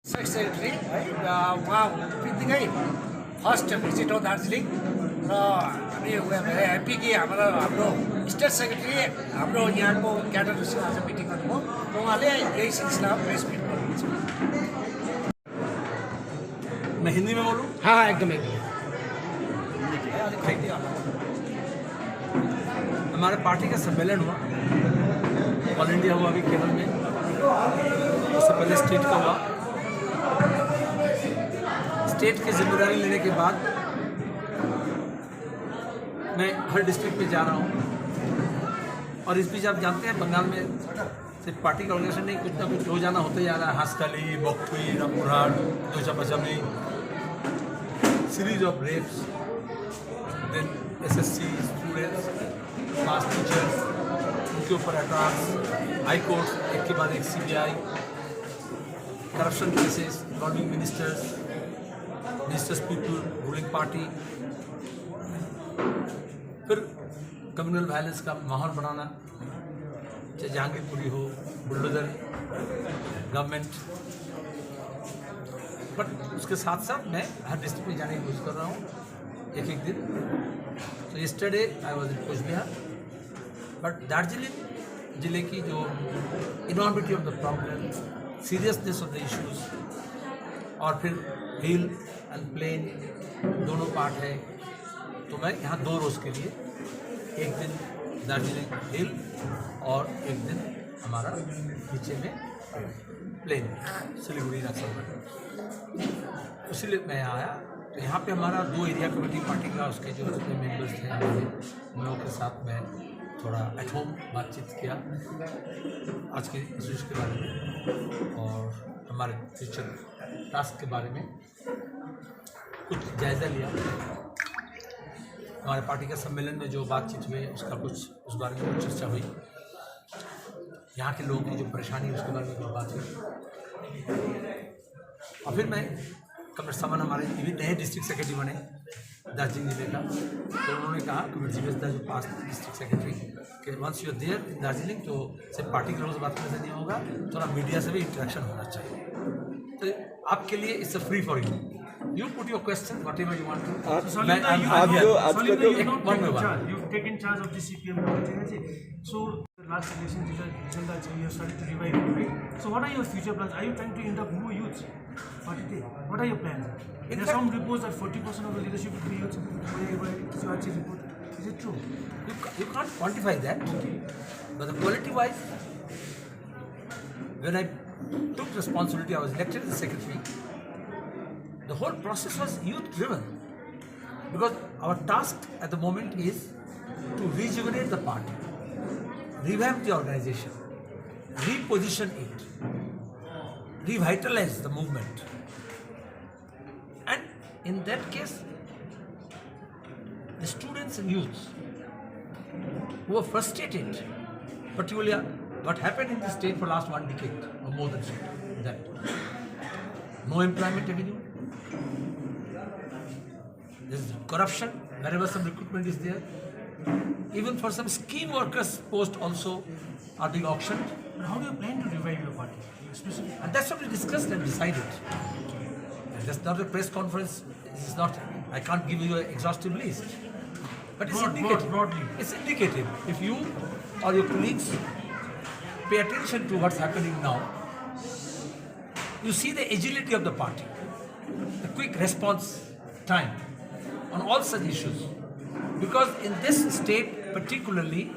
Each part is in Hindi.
सेक्रेटरी है उहाँ बित्तिकै फर्स्ट भिजिट हो दार्जिलिङ र हामी भेरी ह्याप्पी कि हाम्रो स्टेट सेक्रेटरी हाम्रो यहाँको क्याडरसँग आज मिटिङ गर्नुभयो र उहाँले यही सिलसिला प्रेस मिट गर्नुहुन्छ। मैं हिंदी में बोलूँ? हाँ एकदम एकदम। हमारे पार्टी का सम्मेलन हुआ, ऑल इंडिया हुआ अभी केरल में, उससे पहले स्टेट का हुआ। स्टेट की जिम्मेदारी लेने के बाद मैं हर डिस्ट्रिक्ट में जा रहा हूँ और इस बीच आप जानते हैं बंगाल में सिर्फ पार्टी का ऑर्गेनाइजेशन नहीं, कुछ ना कुछ हो जाना होते जा रहा है। हासकाली, बक्वी, रामपुरहाट, दोचापचामी, series of rapes, then SSC students, class teachers, उनके ऊपर अटैक्स, हाई कोर्ट एक के बाद एक CBI, corruption cases, governing ministers people, ruling party, फिर कम्युनल वायलेंस का माहौल बनाना, चाहे जहांगीरपुरी हो, बुलडोजर गवर्नमेंट। बट उसके साथ साथ मैं हर डिस्ट्रिक्ट में जाने की कोशिश कर रहा हूँ एक एक दिन। तो yesterday I was in Cooch Behar, but Darjeeling जिले की जो enormity of the problem, seriousness of the issues, और फिर हिल एंड प्लेन दोनों पार्ट है, तो मैं यहाँ 2 रोज़ के लिए, एक दिन दार्जिलिंग हिल और एक दिन हमारा नीचे में प्लेन सिलीगुड़ी नक्सल, इसलिए मैं यहाँ आया। तो यहाँ पे हमारा 2 एरिया कमेटी पार्टी का उसके जो जितने मेंबर्स थे हमारे, उन लोगों के साथ मैं थोड़ा एट होम बातचीत किया आज के इश्यूज़ के बारे में और हमारे फ्यूचर टास्क के बारे में कुछ जायज़ा लिया। हमारे पार्टी के सम्मेलन में जो बातचीत हुई उसका कुछ उस बारे में कुछ चर्चा हुई, यहाँ के लोगों की जो परेशानी है उसके बारे में कुछ बात हुई। और फिर मैं कमर सामान हमारे भी नए डिस्ट्रिक्ट सेक्रेटरी बने दार्जिलिंग जिले का, तो उन्होंने कहा कमर जी जो पास डिस्ट्रिक्ट सेक्रेटरी कि once you are there in Darjeeling तो सिर्फ पार्टी के लोगों से बात करने से नहीं होगा, थोड़ा मीडिया से भी इंटरेक्शन होना चाहिए। तो आपके लिए it's a free for you put your question whatever you want to. You've taken charge of the CPM. So the last election result you have started to revive it, right? So what are your future plans? Are you trying to induct more youths? What are your plans? There are some reports that 40% of the leadership will be youths. By report, is it true? You can't quantify that, but the quality wise, when I took responsibility, I was elected as the secretary. The whole process was youth driven, because our task at the moment is to rejuvenate the party, revamp the organization, reposition it, revitalize the movement. And in that case, the students and youths who are frustrated, particularly what happened in the state for the last 1 decade or more than so, that no employment avenue, there's corruption wherever some recruitment is there. Even for some scheme workers, posts also are being auctioned. But how do you plan to revive your party? And that's what we discussed and decided. And that's not a press conference. It's not. I can't give you an exhaustive list. But it's indicative. Broadly. It's indicative. If you or your colleagues pay attention to what's happening now, you see the agility of the party, the quick response time on all such issues. Because in this state particularly,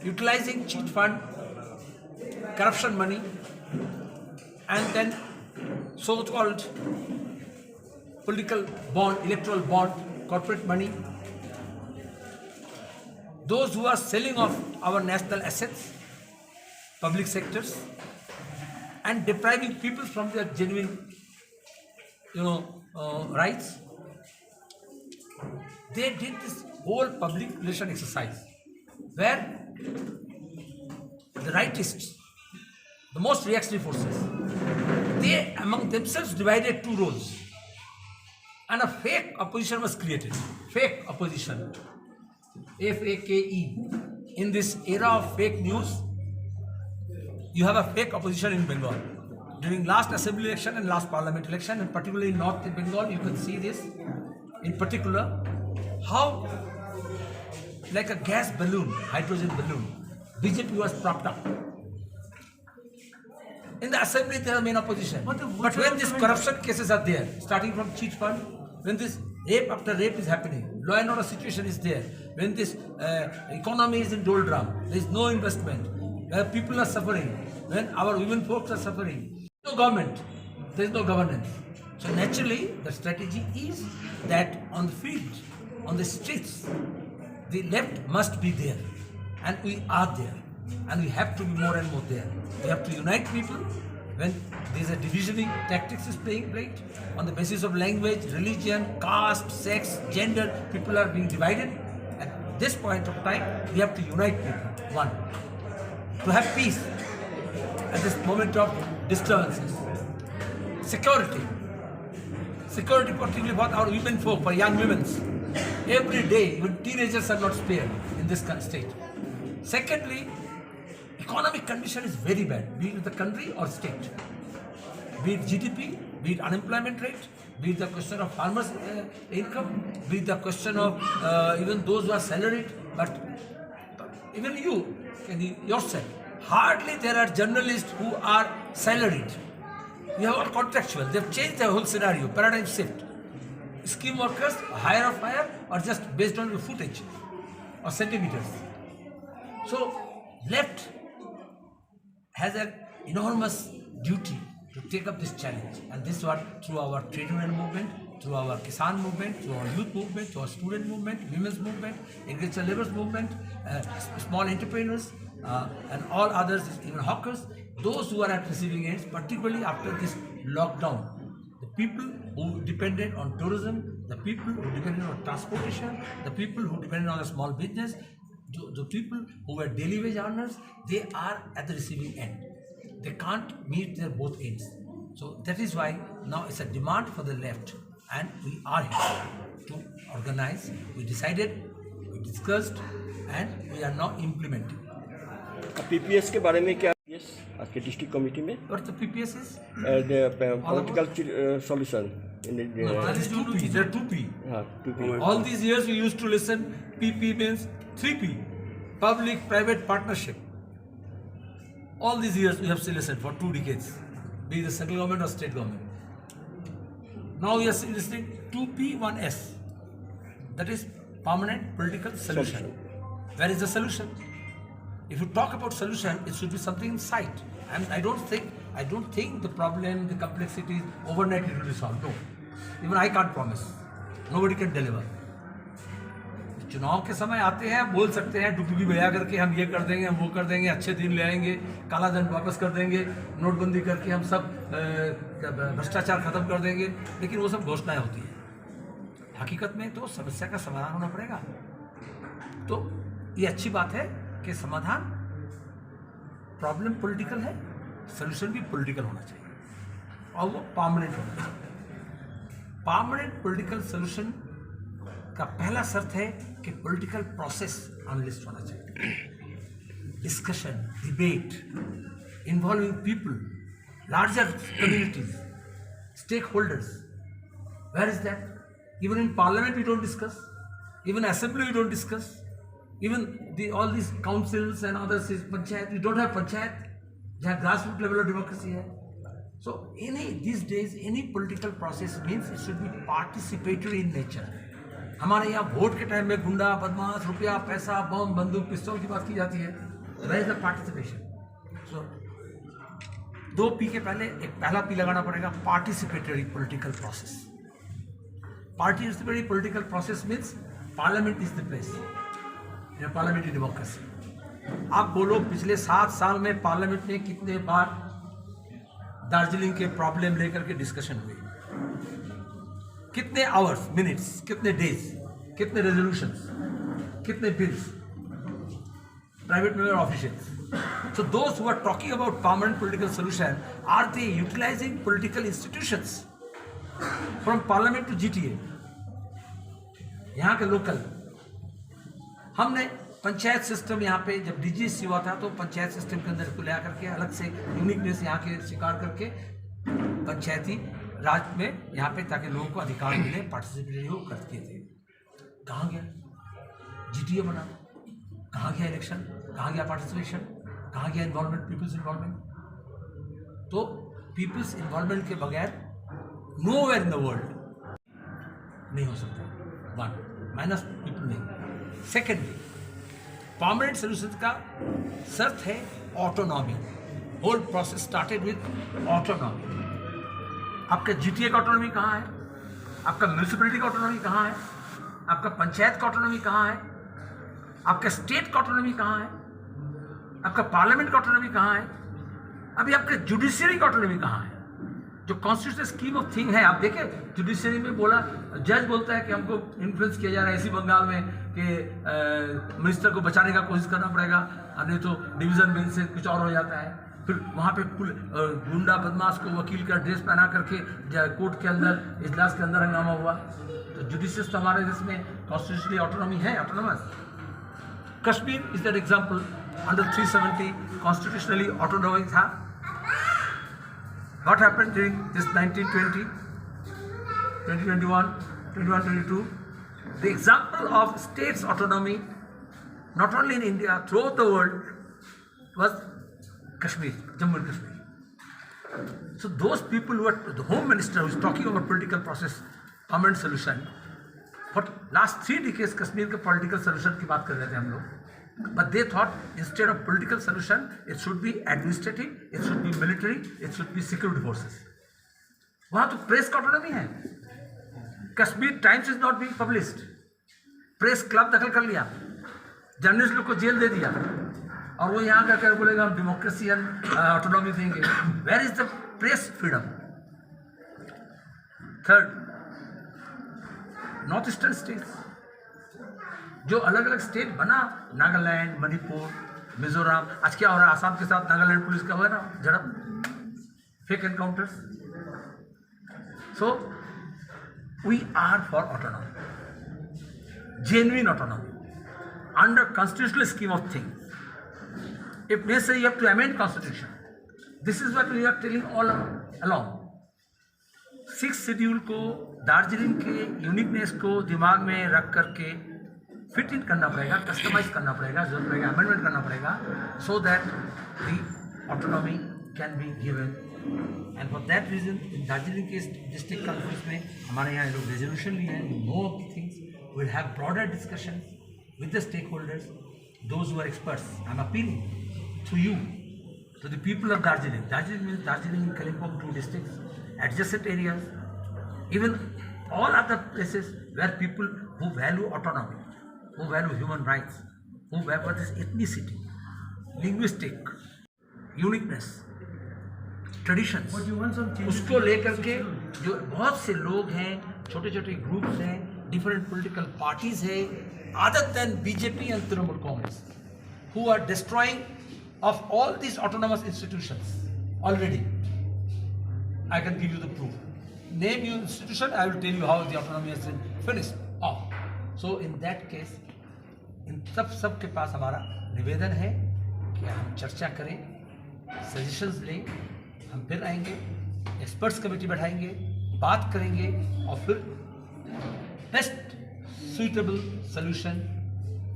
utilizing cheat fund, corruption money, and then so-called political bond, electoral bond, corporate money, those who are selling off our national assets, public sectors, and depriving people from their genuine, rights. They did this whole public relation exercise where the rightists, the most reactionary forces, they among themselves divided 2 roles, and a fake opposition was created. Fake opposition, FAKE. In this era of fake news, you have a fake opposition in Bengal. during last assembly election and last parliament election, and particularly in North Bengal, you can see this in particular, how like a gas balloon, hydrogen balloon, BJP was propped up. In the assembly, they are main opposition. But when these corruption cases are there, starting from cheat fund, when this rape after rape is happening, law and order situation is there, when this economy is in doldrum, there is no investment, where people are suffering, when our women folks are suffering, no government, there is no governance. So naturally, the strategy is that on the field, on the streets, the left must be there, and we are there, and we have to be more and more there. We have to unite people. When there is a divisioning tactics is played on the basis of language, religion, caste, sex, gender, people are being divided. At this point of time, we have to unite people. One, to have peace at this moment of disturbances. Security, particularly for our women folk, for young women. Every day, even teenagers are not spared in this state. Secondly, economic condition is very bad, be it the country or state. Be it GDP, be it unemployment rate, be it the question of farmers' income, be it the question of even those who are salaried, but even you, yourself, hardly there are journalists who are salaried. You have all contractual. They have changed the whole scenario, paradigm shift. Scheme workers, hire or fire, or just based on your footage or centimeters. So, left has an enormous duty to take up this challenge, and this was through our trade union movement, through our Kisan movement, through our youth movement, through our student movement, women's movement, agricultural laborers movement, small entrepreneurs, and all others, even hawkers, those who are at receiving ends, particularly after this lockdown. The people who depended on tourism, the people who depended on transportation, the people who depended on a small business, the people who were daily wage earners, they are at the receiving end. They can't meet their both ends. So that is why now it's a demand for the left, and we are here to organize. We decided, we discussed, and we are now implementing. PPS के बारे में क्या आज के डिस्ट्रिक्ट कमिटी में? What the PPS is? The political solution. There is 2P. There are 2P. 2P. All these years we used to listen. PP means 3P, public-private partnership. All these years we have listened for 2 decades, be it the central government or state government. Now we are listening 2P1S. That is permanent political solution. Where is the solution? If you talk about solution, it should be something in sight. And I don't think the problem, the complexities overnight it will be solved. No. Even I can't promise. Nobody can deliver. चुनाव के समय आते हैं, बोल सकते हैं डुबकी बजा करके हम ये कर देंगे, हम वो कर देंगे, अच्छे दिन ले आएंगे, काला धन वापस कर देंगे, नोटबंदी करके हम सब भ्रष्टाचार खत्म कर देंगे, लेकिन वो सब घोषणाएं होती है। हकीकत में तो समस्या का समाधान होना पड़ेगा। तो ये अच्छी बात है कि समाधान, प्रॉब्लम पॉलिटिकल है, सॉल्यूशन भी पॉलिटिकल होना चाहिए और वो परमानेंट होना चाहिए। परमानेंट पॉलिटिकल सॉल्यूशन का पहला शर्त है कि पॉलिटिकल प्रोसेस अनलिस्ट होना चाहिए। Discussion, debate, involving people, larger communities, stake holders. Where is that? Even in parliament we don't discuss, even assembly we don't discuss, even all these councils and others is panchayat. We don't have panchayat, जहाँ grassroots level of democracy है. So these days any political process means it should be participatory in nature. हमारे यहाँ वोट के टाइम में गुंडा, बदमाश, रुपया, पैसा, बम, बंदूक, पिस्तौल की बात की जाती है. Where is the participation? So 2P के पहले एक पहला P लगाना पड़ेगा, participatory political process. Participatory political process means parliament is the place. Parliamentary democracy. आप बोलो पिछले 7 साल में पार्लियामेंट में कितने बार दार्जिलिंग के प्रॉब्लम लेकर के डिस्कशन हुई, कितने आवर्स, मिनट्स, कितने डेज, कितने रेजोल्यूशंस, कितने bills, private member officials. So those who are talking about permanent political solution, are they utilizing political institutions from parliament to GTA, यहाँ के लोकल। हमने पंचायत सिस्टम यहाँ पे जब डीजीएससी हुआ था तो पंचायत सिस्टम के अंदर को ले करके अलग से यूनिकनेस यहाँ के स्वीकार करके पंचायती राज में यहाँ पे ताकि लोगों को अधिकार मिले, पार्टिसिपेटरी हो करते थे। कहाँ गया जीटीए बना, कहाँ गया इलेक्शन, कहाँ गया पार्टिसिपेशन, कहाँ गया इन्वॉल्वमेंट, पीपल्स इन्वॉल्वमेंट? तो पीपल्स इन्वॉल्वमेंट के बगैर नोवेयर इन द वर्ल्ड नहीं हो सकता। वन माइनस पीपल नहीं। सेकेंडली, परमानेंट सोल्यूशन का शर्त है autonomy. Whole process started with autonomy. आपका जीटीए का ऑटोनॉमी कहाँ है? आपका म्यूनिसिपैलिटी का ऑटोनॉमी कहाँ है? आपका पंचायत का ऑटोनॉमी कहाँ है? आपका स्टेट का ऑटोनॉमी कहाँ है? आपका पार्लियामेंट का ऑटोनॉमी कहाँ है? अभी आपका जुडिशियरी का ऑटोनॉमी कहाँ है? जो कॉन्स्टिट्यूशनल स्कीम ऑफ थिंग है, आप देखें जुडिशियरी में बोला, जज बोलता है कि हमको इन्फ्लुएंस किया जा रहा है इसी बंगाल में कि मिनिस्टर को बचाने का कोशिश करना पड़ेगा, नहीं तो डिवीजन बेंच से कुछ और हो जाता है। फिर वहाँ पे गुंडा बदमाश को वकील का ड्रेस पहना करके कोर्ट के अंदर इजलास के अंदर हंगामा हुआ। तो जुडिशियस तो हमारे देश में कॉन्स्टिट्यूशनली ऑटोनॉमी है, autonomous. Kashmir is that example, under 370 constitutionally autonomy था। What happened during this 1920, 2021, 21-22? The example of states' autonomy, not only in India, throughout the world, was Kashmir, Jammu and Kashmir. So those people who are, the Home Minister who is talking about political process, permanent solution, for last 3 decades Kashmir के political solution की बात कर रहे थे हम लोग. But they thought instead of political solution, it should be administrative, it should be military, it should be security forces. वहाँ तो प्रेस का ऑटोनॉमी है। Kashmir times is not being published. Press club दखल कर लिया, जर्नलिस्ट लोग को जेल दे दिया, और वो यहाँ कर बोलेगा हम डेमोक्रेसी एंड ऑटोनॉमी देंगे। Where is the press freedom? Third, north eastern states, जो अलग अलग स्टेट बना, नागालैंड, मणिपुर, मिजोरम। आज क्या हो रहा है आसाम के साथ नागालैंड पुलिस का हुआ ना झड़प, fake encounters. So we are for autonomy, genuine autonomy under constitutional scheme of things. If necessary you have to amend constitution. This is what we are telling all along. 6th schedule को, दार्जिलिंग के यूनिकनेस को दिमाग में रख करके फिट इन करना पड़ेगा, कस्टमाइज करना पड़ेगा, जरूरत पड़ेगा अमेंडमेंट करना पड़ेगा, so that the autonomy can be given. And for that reason in Darjeeling के डिस्ट्रिक्ट कॉन्फ्रेंस में हमारे यहाँ लोग रेजोल्यूशन लिए हैं, no of the things, will have broader discussion with the stake holders, those who are experts. I am appealing to you, to the people of Darjeeling. Darjeeling means Darjeeling in Kalimpong 2 districts, adjacent areas, even all other places where people who value autonomy, who value human rights, who value this ethnicity, linguistic uniqueness, traditions, उसको लेकर के जो बहुत से लोग हैं, छोटे छोटे ग्रुप्स हैं, डिफरेंट पॉलिटिकल पार्टीज हैं, other than BJP and Trinamool Congress, who are destroying of all these autonomous institutions already. I can give you the proof. Name your institution, I will tell you how the autonomy has been finished off. So in that case, इन सब के पास हमारा निवेदन है कि हम चर्चा करें, सजेशंस लें, हम फिर आएंगे, एक्सपर्ट्स कमेटी बैठाएंगे, बात करेंगे, और फिर best suitable solution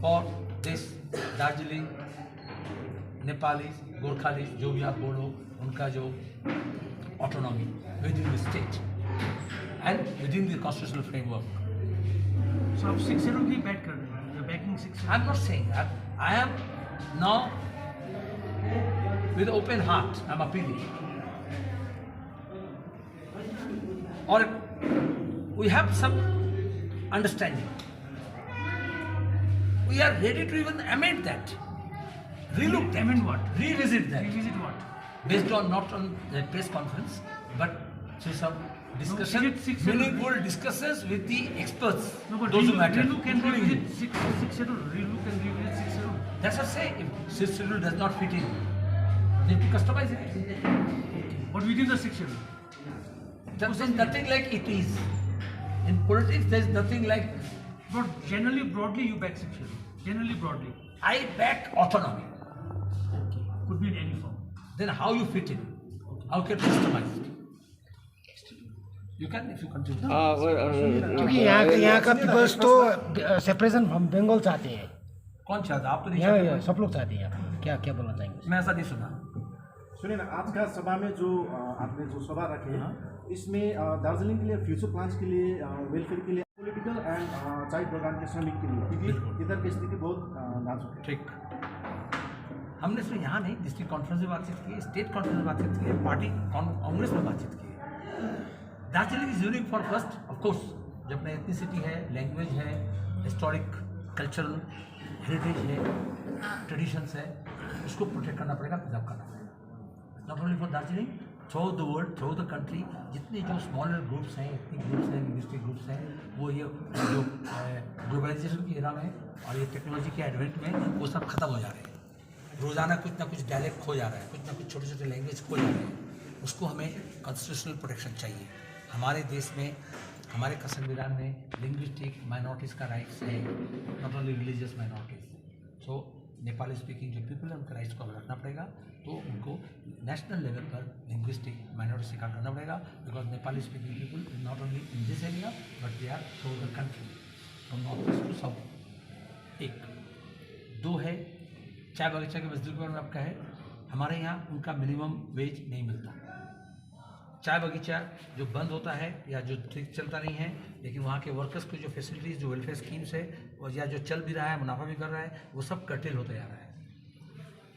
for this Darjeeling, Nepali, Gorkhali, जो भी आप बोलो, उनका जो autonomy with in the state and with in the constitutional framework. So आप 6 शेड्यूल की बैक कर रहे हैं, you're backing 6 schedule? I'm not saying that. I am now with open heart. I'm appealing. Or we have some understanding. We are ready to even amend that. Relook that. Amend what? Revisit that. Revisit what? Based on not on the press conference, but through some discussion, is it 6 schedule? meaningful discussions with the experts, No, but those who matter, relook and including you. revisit 6 schedule. Relook and revisit 6 schedule. That's what I say. If 6th schedule does not fit in, they have to customize it. But within the 6 schedule. There is nothing like it is. In politics, there is nothing like. But generally, broadly, you back 6 schedule. Generally, broadly. I back autonomy. Could be in any form. Then how you fit in? How can you customize it? You can if you continue. क्योंकि यहाँ का पीपल्स तो सेपरेशन फ्रॉम बंगाल चाहते हैं, कौन चाहता? आप तो नहीं यहाँ चाहते। सब लोग चाहते हैं। क्या क्या बोलना चाहेंगे? मैं ऐसा नहीं सुना। सुनिए ना, आज का सभा में जो आपने जो सभा रखे हैं, इसमें दार्जिलिंग के लिए फ्यूचर प्लान्स के लिए, वेलफेयर के लिए, पॉलिटिकल एंड चाय बागान के श्रमिक के लिए, क्योंकि इधर की स्थिति बहुत नाजुक है। ठीक। हमने सिर्फ यहाँ नहीं, डिस्ट्रिक्ट कॉन्फ्रेंस में बातचीत की है, स्टेट कॉन्फ्रेंस में बातचीत की है, पार्टी कांग्रेस में बातचीत की है। Darjeeling is unique for first of course, जो अपना एथनिसिटी है, लैंग्वेज है, हिस्टोरिक कल्चरल हेरिटेज है, ट्रेडिशंस है, उसको प्रोटेक्ट करना पड़ेगा, प्रिजर्व करना पड़ेगा। Not only for Darjeeling, through the world, through the country, जितने जो स्मॉलर ग्रुप्स हैं, एथनिक ग्रुप्स हैं, लिंग्विस्टिक ग्रुप्स हैं, वो ये जो ग्लोबलाइजेशन की एरा में और ये टेक्नोलॉजी के एडवेंट में वो सब खत्म हो जा रहे हैं। रोज़ाना कुछ ना कुछ डायलेक्ट खो जा रहा है, कुछ ना कुछ छोटे छोटे लैंग्वेज खो जा रहे हैं। उसको हमें कॉन्स्टिट्यूशनल प्रोटेक्शन चाहिए। हमारे देश में, हमारे का संविधान में लिंग्विस्टिक माइनॉरिटीज़ का राइट्स है, not only religious minorities. So Nepali speaking जो पीपल है, उनके राइट्स को हमें रखना पड़ेगा। तो उनको नेशनल लेवल पर लिंग्विस्टिक माइनॉरिटी शिकार करना पड़ेगा, because Nepali speaking people not only in this area but they are through the country from north east to south. एक दो है, चाय बगीचा के मजदूर के बारे में आपका है, हमारे यहाँ उनका मिनिमम वेज नहीं मिलता। चाय बगीचा जो बंद होता है या जो ठीक चलता नहीं है, लेकिन वहाँ के वर्कर्स को जो फैसिलिटीज़, जो वेलफेयर स्कीम्स है, और या जो चल भी रहा है, मुनाफा भी कर रहा है, वो सब कर्टेल होते जा रहा है।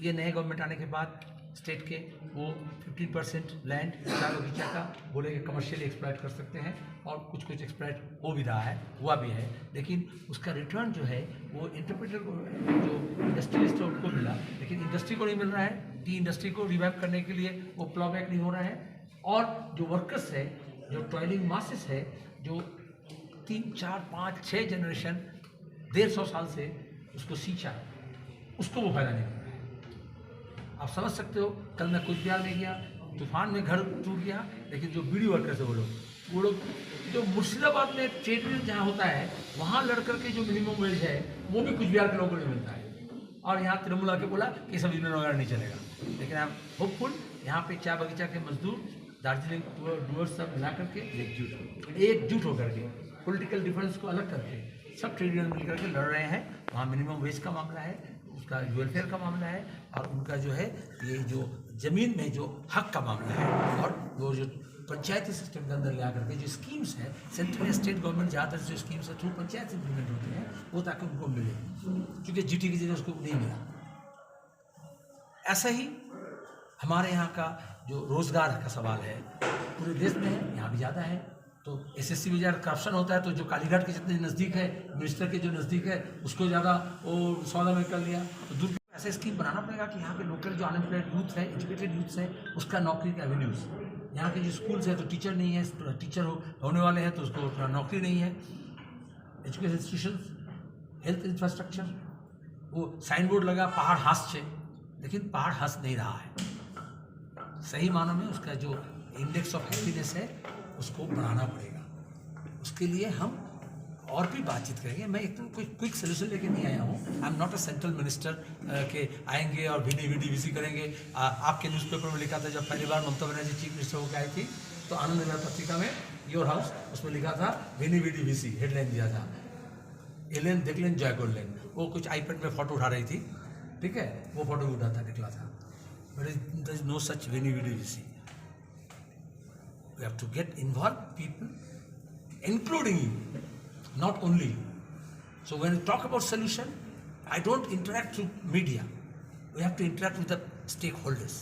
ये नए गवर्नमेंट आने के बाद स्टेट के वो 15% लैंड चाय बगीचा का बोले कि कमर्शियली एक्सप्लॉइट कर सकते हैं, और कुछ कुछ एक्सप्लॉइट हो भी रहा है, हुआ भी है, लेकिन उसका रिटर्न जो है वो इंटरप्रेटर को, जो इंडस्ट्रियलिस्ट है उनको मिला, लेकिन इंडस्ट्री को नहीं मिल रहा है। टी इंडस्ट्री को रिवाइव करने के लिए वो प्लॉबैक नहीं हो रहा है, और जो वर्कर्स है, जो टॉयलिंग मासेस है, जो 3, 4, 5, 6 जनरेशन 150 साल से उसको सींचा, उसको वो फायदा नहीं मिल रहा है। आप समझ सकते हो, कल मैं कुछ बिहार में गया, तूफान में घर टूट गया, लेकिन जो बीड़ी वर्कर्स है वो लोग जो मुर्शिदाबाद में ट्रेड यूनियन जहाँ होता है, वहाँ लड़कर के जो मिनिमम वेज है वो भी कुछ बिहार के लोगों को नहीं मिलता है। और यहाँ तृणमूल आके बोला कि सब यूनियन वगैरह नहीं चलेगा, लेकिन आई एम होपफुल यहाँ पे चाय बगीचा के मजदूर, दार्जिलिंग डूअर्स सब मिला करके एकजुट होकर के, पॉलिटिकल डिफरेंस को अलग करके सब ट्रेड यूनियन मिल करके लड़ रहे हैं। वहाँ मिनिमम वेज का मामला है, उसका वेलफेयर का मामला है, और उनका जो है ये जो ज़मीन में जो हक का मामला है, और वो जो पंचायती सिस्टम के अंदर ले आकर के जो स्कीम्स है, सेंट्रल स्टेट गवर्नमेंट ज़्यादातर जो स्कीम्स है थ्रू पंचायत इम्प्लीमेंट होते हैं, वो ताकि उनको मिले, क्योंकि जीटी की जगह उसको नहीं मिला। ऐसा ही हमारे यहाँ का जो रोज़गार का सवाल है, पूरे देश में है, यहाँ भी ज़्यादा है। तो एसएससी में ज़्यादा करप्शन होता है, तो जो कालीघाट के जितने नज़दीक है, मिनिस्टर के जो नज़दीक है, उसको ज़्यादा वो सौदा में कर लिया। तो दूर ऐसे स्कीम बनाना पड़ेगा कि यहाँ पे लोकल जो अनएम्प्लॉयड यूथ है, एजुकेटेड यूथ है, उसका नौकरी का एवेन्यूज़। यहाँ के जो स्कूल्स है तो टीचर नहीं है, टीचर होने वाले हैं तो उसको नौकरी नहीं है। एजुकेशन इंस्टीट्यूशन, हेल्थ इंफ्रास्ट्रक्चर, वो साइन बोर्ड लगा पहाड़ हंस छे, लेकिन पहाड़ हंस नहीं रहा है। सही मानों में उसका जो इंडेक्स ऑफ हैप्पीनेस है उसको बढ़ाना पड़ेगा। उसके लिए हम और भी बातचीत करेंगे। मैं एकदम कोई क्विक सोल्यूशन लेके नहीं आया हूँ। I am not a central minister के आएंगे और VDVC करेंगे। आपके न्यूज़पेपर में लिखा था, जब पहली बार ममता बनर्जी चीफ मिनिस्टर होकर आई थी तो आनंद विहार पत्रिका में योर हाउस, उसमें लिखा था VDVC, हेडलाइन दिया था, एलेन देख लेन जय कर लेन। वो कुछ आईपैड में फोटो उठा रही थी, ठीक है, वो फोटो उठाता निकला था। But there is no such VDVC। We have to get involved people, including you, not only you. So when we talk about solution, I don't interact through media. We have to interact with the stakeholders.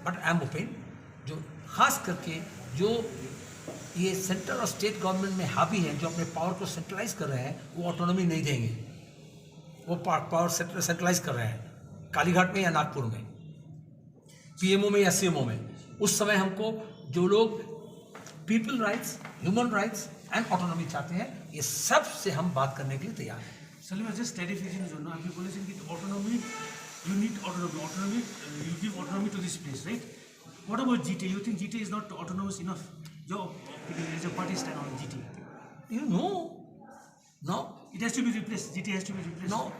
But I am open, जो खास करके जो ये सेंट्रल और स्टेट गवर्नमेंट में हावी हैं, जो अपने पावर को सेंट्रलाइज कर रहे हैं, वो ऑटोनॉमी नहीं देंगे। वो पावर सेंट्रलाइज कर रहे हैं कालीघाट में या नागपुर में, PMO में या CMO में। उस समय हमको जो लोग people rights, human rights and autonomy चाहते हैं, ये सब से हम बात करने के लिए तैयार हैं। Salim, just clarification is on. আপনি বলেছেন কি autonomy, you need autonomy. Autonomy, you give autonomy to this place, right? What about GTA? You think GTA is not autonomous enough? जो is a party stand on GTA. You know, no, It has to be replaced. GTA has to be replaced. no,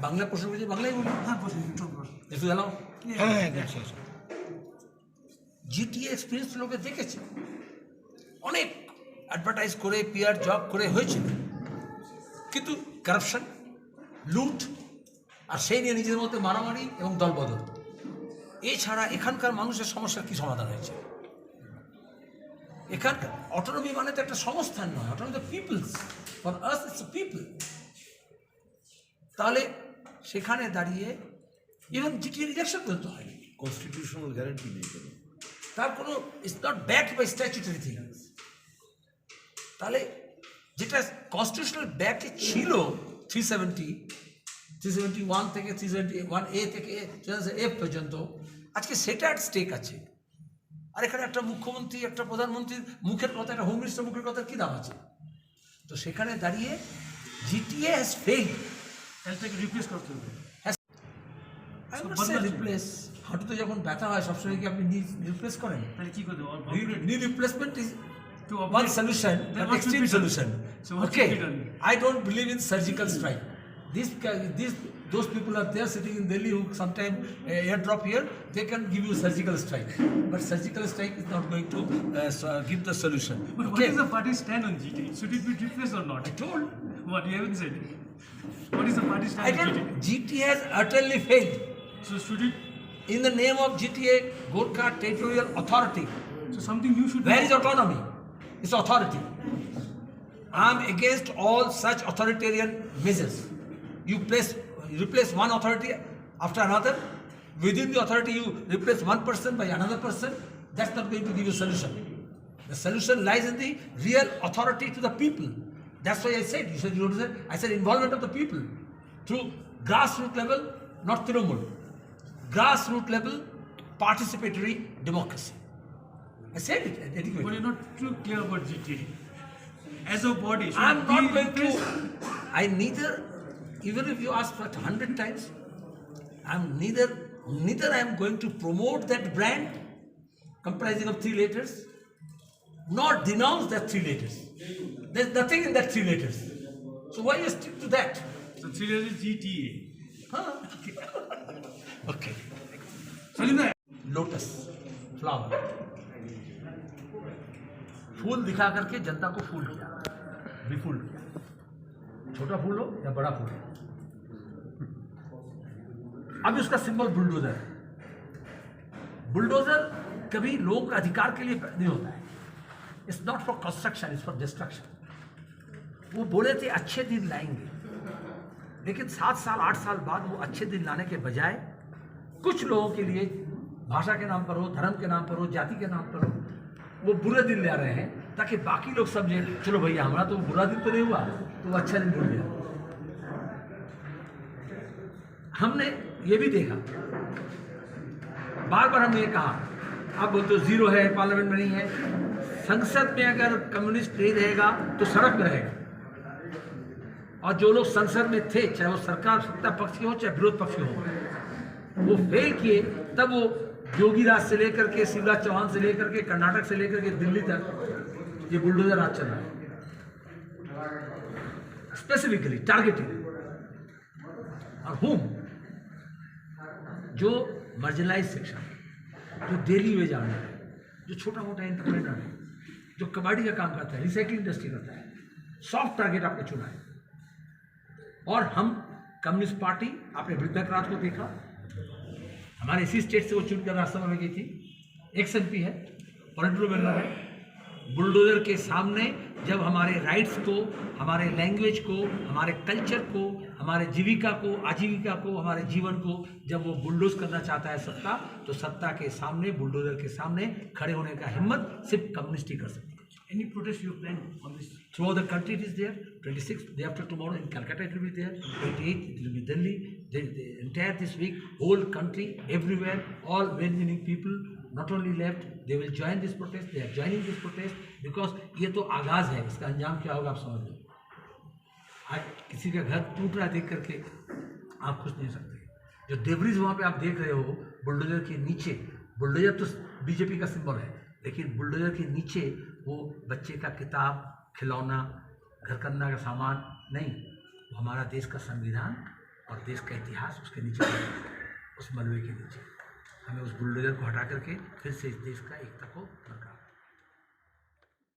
Bangla প্রশ্ন করেছি, বাংলাই বলি। হ্যাঁ বসে ইন্ট্রো করো। একটু জানাও। হ্যাঁ হ্যাঁ দেখছি জিটিএ এক্সপিরিয়েন্স লোকে দেখেছে, অনেক অ্যাডভার্টাইজ করে পিআর জব করে হয়েছিল, কিন্তু কারাপশন, লুট, আর সেই নিয়ে নিজেদের মধ্যে মারামারি এবং দলবদল, এছাড়া এখানকার মানুষের সমস্যার কি সমাধান হয়েছে? এখানকার অটোনমি মানে তো একটা সংস্থান নয়, autonomy the people's, for us it's a people. তাহলে সেখানে দাঁড়িয়ে ইভেন জিটিএর ইলেকশন পর্যন্ত হয়নি, কনস্টিটিউশনাল গ্যারান্টি নেই কোনো। তার কোনো it's not backed by statutory things. তাহলে যেটা কনস্টিটিউশনাল ব্যাকে ছিল 371 থেকে 371A থেকে 371F পর্যন্ত, আজকে সেটা অ্যাট স্টেক আছে। আর এখানে একটা মুখ্যমন্ত্রী, একটা প্রধানমন্ত্রীর মুখের কথা, একটা হোম মিনিস্টার মুখের কথা কী দাম আছে? তো সেখানে দাঁড়িয়ে জিটিএ হ্যাজ ফেইল্ড। এটাকে রিপ্লেস করতে হবে। রিপ্লেস হাঁটুতে যখন ব্যথা হয় সবসময় কি আপনি রিপ্লেস করেন? তাহলে কি করতে হবে? Knee replacement is To one upgrade. solution, Then an what should extreme be done? solution. So what Okay, should be done? I don't believe in surgical strike. Those people are there sitting in Delhi who sometimes airdrop here, they can give you surgical strike. But surgical strike is not going to give the solution. But what Okay, is the party stand on GT? Should it be replaced or not? I told. What you haven't said. What is the party stand I on told GT? GT has utterly failed. So should it? In the name of GTA, Gorkha Territorial Authority, So something you should. where do. is autonomy? It's authority. I'm against all such authoritarian measures. You replace one authority after another. Within the authority, you replace one person by another person. That's not going to give you a solution. The solution lies in the real authority to the people. That's why I said, you said, I said involvement of the people through grassroots level, not Trinamool. Grassroots level participatory democracy. I said it But adequately. you're not too clear about GT. As a body, should I'm it not be going to. replaced? I neither, even if you ask for it 100 times, neither I am going to promote that brand comprising of 3 letters, nor denounce that 3 letters. There's nothing in that 3 letters. So why you stick to that? So 3 letters GTA. Huh? Okay. Salim, lotus flower, फूल दिखा करके जनता को फूल किया, विफूल किया, छोटा फूल हो या बड़ा फूल हो। अभी उसका सिंबल बुलडोजर है। बुलडोजर कभी लोगों के अधिकार के लिए नहीं होता है। It's not for construction, it's for destruction. वो बोले थे अच्छे दिन लाएंगे, लेकिन 7 साल 8 साल बाद वो अच्छे दिन लाने के बजाय कुछ लोगों के लिए भाषा के नाम पर हो, धर्म के नाम पर हो, जाति के नाम पर हो, वो बुरे दिन ले आ रहे हैं, ताकि बाकी लोग समझे चलो भैया हमारा तो बुरा दिन तो नहीं हुआ, तो वो अच्छा दिन भूल गया। हमने ये भी देखा, बार बार हमने ये कहा, आप बोलते हो 0 है, पार्लियामेंट में नहीं है। संसद में अगर कम्युनिस्ट नहीं रहेगा तो सड़क में रहेगा। और जो लोग संसद में थे, चाहे वो सरकार सत्ता पक्ष के हो चाहे विरोध पक्ष के हो, वो फेल किए। तब वो योगी राज से लेकर के, शिवराज चौहान से लेकर के, कर्नाटक से लेकर के दिल्ली तक ये बुलडोजर राज चल रहा है, स्पेसिफिकली टारगेटेड। और होम जो मार्जिनलाइज सेक्शन, जो डेली वेज आने है, जो छोटा मोटा एंटरप्रेन्योर है, जो कबाड़ी का काम करता है, रिसाइकलिंग इंडस्ट्री करता है, सॉफ्ट टारगेट आपने चुना है। और हम कम्युनिस्ट पार्टी, आपने वृद्धाक्रांत को देखा, हमारे इसी स्टेट से वो चुनकर राज्यसभा में गई थी, एक्स एमपी है, पॉलिटिकल मेंबर है। बुलडोजर के सामने जब हमारे राइट्स को, हमारे लैंग्वेज को, हमारे कल्चर को, हमारे जीविका को, आजीविका को, हमारे जीवन को जब वो बुलडोज करना चाहता है सत्ता, तो सत्ता के सामने, बुलडोजर के सामने खड़े होने का हिम्मत सिर्फ कम्युनिस्ट ही कर सकती है। any protest you plan on this? Throughout the country it is there. 26th, day after tomorrow in Calcutta it will be there. 28th it will be Delhi. The entire this week, whole country, everywhere, all well-meaning people, not only left, they will join this protest. They are joining this protest because ये तो आगाज है, इसका अंजाम क्या होगा आप समझ लो। आज किसी का घर टूट रहा देख करके आप खुश नहीं सकते। जो डेब्रिज वहाँ पे आप देख रहे हो बुलडोजर के नीचे, बुलडोजर तो बीजेपी का सिंबल है, लेकिन बुलडोजर के नीचे वो बच्चे का किताब, खिलौना, घर करना का सामान नहीं, वो हमारा देश का संविधान और देश का इतिहास उसके नीचे है, उस मलबे के नीचे। हमें उस बुलडोजर को हटा करके फिर से इस देश का एकता को बरकरार